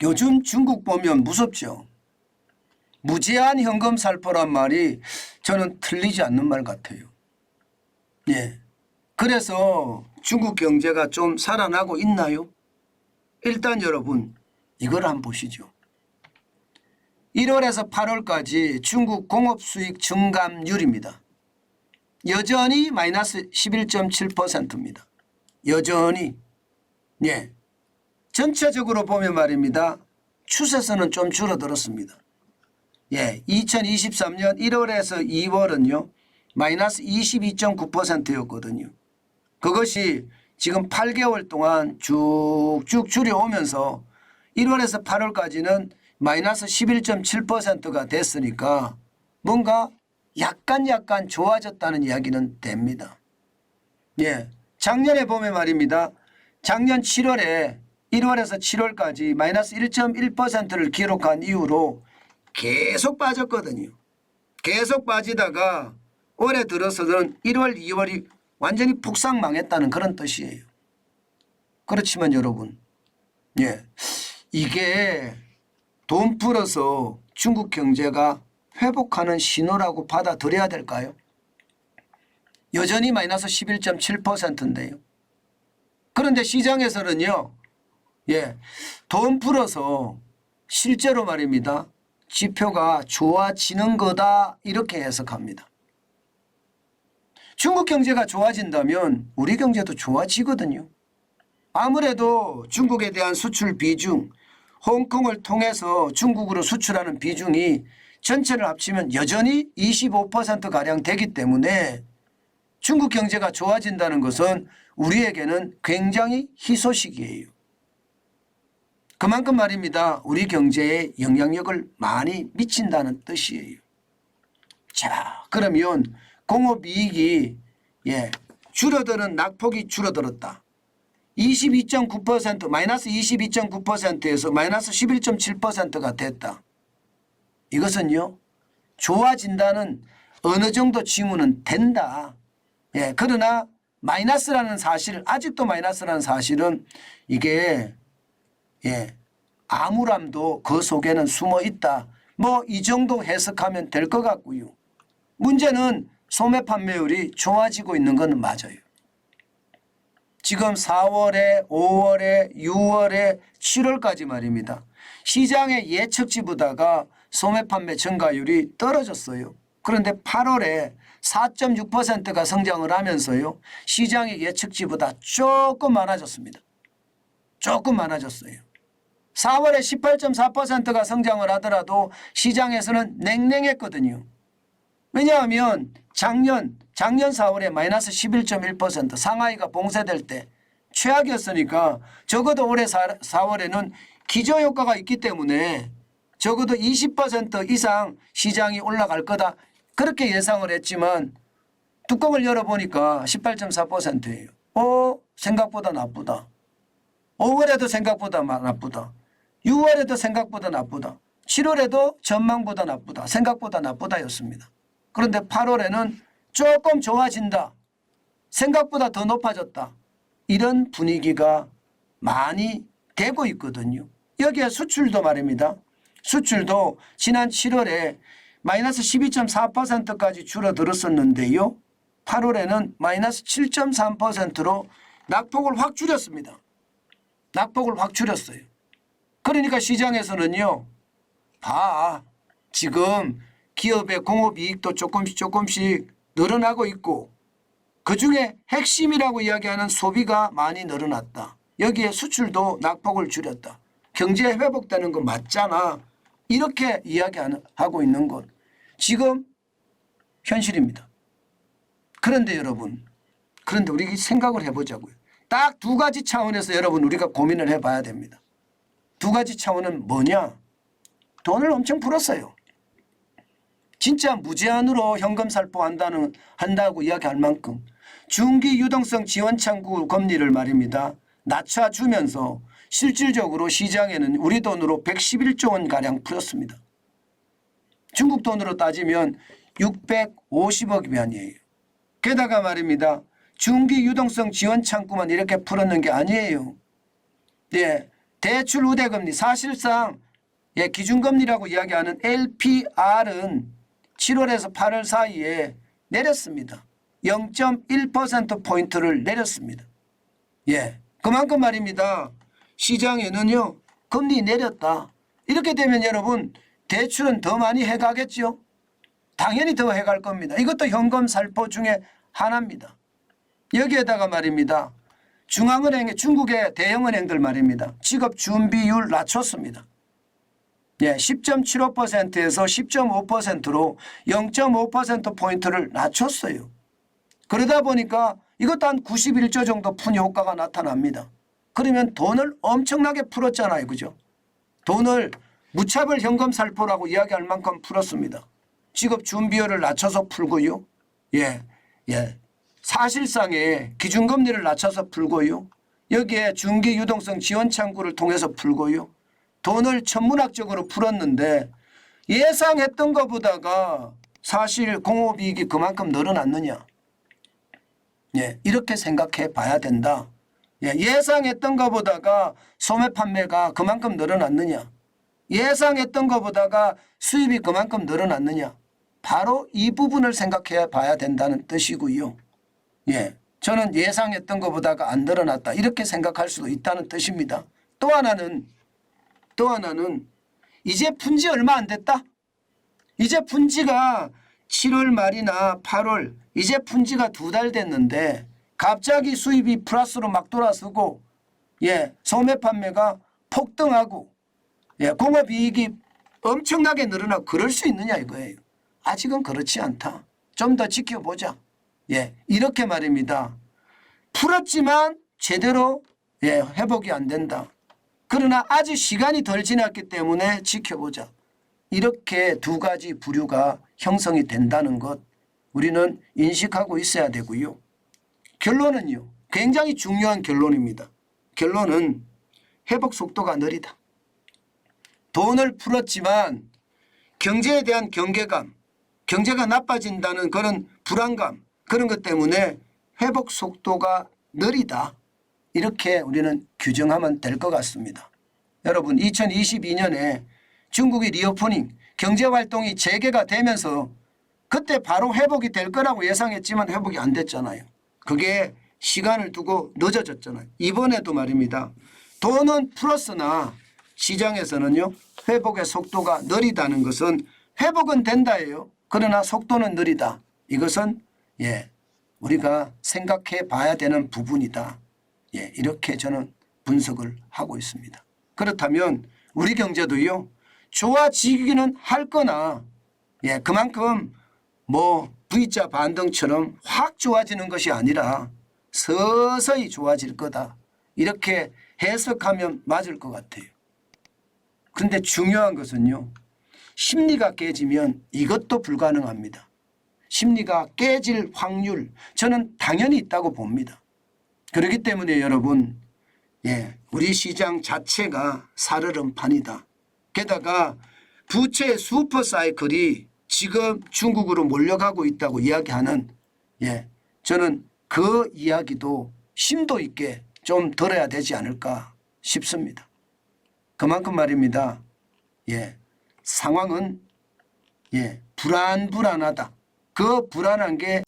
요즘 중국 보면 무섭죠. 무제한 현금 살포란 말이 저는 틀리지 않는 말 같아요. 예. 그래서 중국 경제가 좀 살아나고 있나요? 일단 여러분 이걸 한번 보시죠. 1월에서 8월까지 중국 공업수익 증감률입니다. 여전히 마이너스 11.7%입니다. 여전히. 예. 전체적으로 보면 말입니다. 추세선은 좀 줄어들었습니다. 예. 2023년 1월에서 2월은요. 마이너스 22.9%였거든요. 그것이 지금 8개월 동안 쭉쭉 줄여오면서 1월에서 8월까지는 마이너스 11.7%가 됐으니까 뭔가 약간 좋아졌다는 이야기는 됩니다. 예. 작년에 보면 말입니다. 작년 7월에 1월에서 7월까지 마이너스 1.1%를 기록한 이후로 계속 빠졌거든요. 계속 빠지다가 올해 들어서는 1월, 2월이 완전히 폭삭 망했다는 그런 뜻이에요. 그렇지만 여러분, 예, 이게 돈 풀어서 중국 경제가 회복하는 신호라고 받아들여야 될까요? 여전히 마이너스 11.7%인데요. 그런데 시장에서는요, 예, 돈 풀어서 실제로 말입니다. 지표가 좋아지는 거다 이렇게 해석합니다. 중국 경제가 좋아진다면 우리 경제도 좋아지거든요. 아무래도 중국에 대한 수출 비중, 홍콩을 통해서 중국으로 수출하는 비중이 전체를 합치면 여전히 25%가량 되기 때문에 중국 경제가 좋아진다는 것은 우리에게는 굉장히 희소식이에요. 그만큼 말입니다. 우리 경제에 영향력을 많이 미친다는 뜻이에요. 자, 그러면 공업이익이 줄어드는 낙폭이 줄어들었다. 22.9% 마이너스 22.9%에서 마이너스 11.7%가 됐다. 이것은요. 좋아진다는 어느 정도 징후는 된다. 예, 그러나 마이너스라는 사실, 아직도 마이너스라는 사실은 이게 암울함도 그 속에는 숨어 있다. 뭐 이 정도 해석하면 될 것 같고요. 문제는 소매 판매율이 좋아지고 있는 건 맞아요. 지금 4월에 5월에 6월에 7월까지 말입니다. 시장의 예측치보다가 소매 판매 증가율이 떨어졌어요. 그런데 8월에 4.6%가 성장을 하면서요. 시장의 예측치보다 조금 많아졌습니다. 조금 많아졌어요. 4월에 18.4%가 성장을 하더라도 시장에서는 냉랭했거든요. 왜냐하면 작년 4월에 마이너스 11.1% 상하이가 봉쇄될 때 최악이었으니까 적어도 올해 4월에는 기저효과가 있기 때문에 적어도 20% 이상 시장이 올라갈 거다. 그렇게 예상을 했지만 뚜껑을 열어보니까 18.4%예요. 생각보다 나쁘다. 5월에도 생각보다 나쁘다. 6월에도 생각보다 나쁘다. 7월에도 전망보다 나쁘다. 생각보다 나쁘다였습니다. 그런데 8월에는 조금 좋아진다. 생각보다 더 높아졌다. 이런 분위기가 많이 되고 있거든요. 여기에 수출도 말입니다. 수출도 지난 7월에 마이너스 12.4%까지 줄어들었었는데요. 8월에는 마이너스 7.3%로 낙폭을 확 줄였습니다. 낙폭을 확 줄였어요. 그러니까 시장에서는요. 지금 기업의 공업이익도 조금씩 늘어나고 있고 그중에 핵심이라고 이야기하는 소비가 많이 늘어났다. 여기에 수출도 낙폭을 줄였다. 경제 회복되는 거 맞잖아. 이렇게 이야기하고 있는 것. 지금 현실입니다. 그런데 여러분, 그런데 우리 생각을 해보자고요. 딱 두 가지 차원에서 여러분 우리가 고민을 해봐야 됩니다. 두 가지 차원은 뭐냐? 돈을 엄청 풀었어요. 진짜 무제한으로 현금 살포한다고 이야기할 만큼 중기 유동성 지원 창구 금리를 말입니다. 낮춰주면서 실질적으로 시장에는 우리 돈으로 111조 원가량 풀었습니다. 중국 돈으로 따지면 650억 위안이에요. 게다가 말입니다. 중기 유동성 지원 창구만 이렇게 풀었는 게 아니에요. 예, 대출 우대금리 사실상 기준금리라고 이야기하는 LPR은 7월에서 8월 사이에 내렸습니다. 0.1%포인트를 내렸습니다. 그만큼 말입니다. 시장에는요 금리 내렸다. 이렇게 되면 여러분 대출은 더 많이 해가겠죠. 당연히 더 해갈 겁니다. 이것도 현금 살포 중에 하나입니다. 여기에다가 말입니다. 중앙은행의 중국의 대형은행들 말입니다. 직업 준비율 낮췄습니다. 10.75%에서 10.5%로 0.5%포인트를 낮췄어요. 그러다 보니까 이것도 한 91조 정도 푼 효과가 나타납니다. 그러면 돈을 엄청나게 풀었잖아요. 그죠? 돈을 무차별 현금 살포라고 이야기할 만큼 풀었습니다. 직업 준비율을 낮춰서 풀고요. 사실상의 기준금리를 낮춰서 풀고요. 여기에 중기 유동성 지원 창구를 통해서 풀고요. 돈을 천문학적으로 풀었는데 예상했던 것보다가 사실 공업이익이 그만큼 늘어났느냐. 이렇게 생각해 봐야 된다. 예상했던 것보다가 소매 판매가 그만큼 늘어났느냐. 예상했던 것보다가 수입이 그만큼 늘어났느냐. 바로 이 부분을 생각해 봐야 된다는 뜻이고요. 저는 예상했던 것보다가 안 늘어났다. 이렇게 생각할 수도 있다는 뜻입니다. 또 하나는 이제 푼지 얼마 안 됐다. 이제 푼지가 7월 말이나 8월 이제 푼지가 2달 됐는데 갑자기 수입이 플러스로 막 돌아서고 소매 판매가 폭등하고 공업이익이 엄청나게 늘어나고 그럴 수 있느냐 이거예요. 아직은 그렇지 않다. 좀 더 지켜보자. 이렇게 말입니다. 풀었지만 제대로 회복이 안 된다. 그러나 아직 시간이 덜 지났기 때문에 지켜보자. 이렇게 두 가지 부류가 형성이 된다는 것 우리는 인식하고 있어야 되고요. 결론은요. 굉장히 중요한 결론입니다. 결론은 회복 속도가 느리다. 돈을 풀었지만 경제에 대한 경계감, 경제가 나빠진다는 그런 불안감, 그런 것 때문에 회복 속도가 느리다. 이렇게 우리는 규정하면 될 것 같습니다. 여러분 2022년에 중국의 리오프닝 경제활동이 재개가 되면서 그때 바로 회복이 될 거라고 예상했지만 회복이 안 됐잖아요. 그게 시간을 두고 늦어졌잖아요. 이번에도 말입니다. 돈은 풀었으나 시장에서는요. 회복의 속도가 느리다는 것은 회복은 된다예요. 그러나 속도는 느리다. 이것은 우리가 생각해 봐야 되는 부분이다. 이렇게 저는 분석을 하고 있습니다. 그렇다면 우리 경제도요. 좋아지기는 할 거나 그만큼 V자 반등처럼 확 좋아지는 것이 아니라 서서히 좋아질 거다. 이렇게 해석하면 맞을 것 같아요. 그런데 중요한 것은요. 심리가 깨지면 이것도 불가능합니다. 심리가 깨질 확률 저는 당연히 있다고 봅니다. 그렇기 때문에 여러분 우리 시장 자체가 살얼음판이다. 게다가 부채의 슈퍼사이클이 지금 중국으로 몰려가고 있다고 이야기하는 저는 그 이야기도 심도 있게 좀 들어야 되지 않을까 싶습니다. 그만큼 말입니다. 상황은 불안하다. 그 불안한 게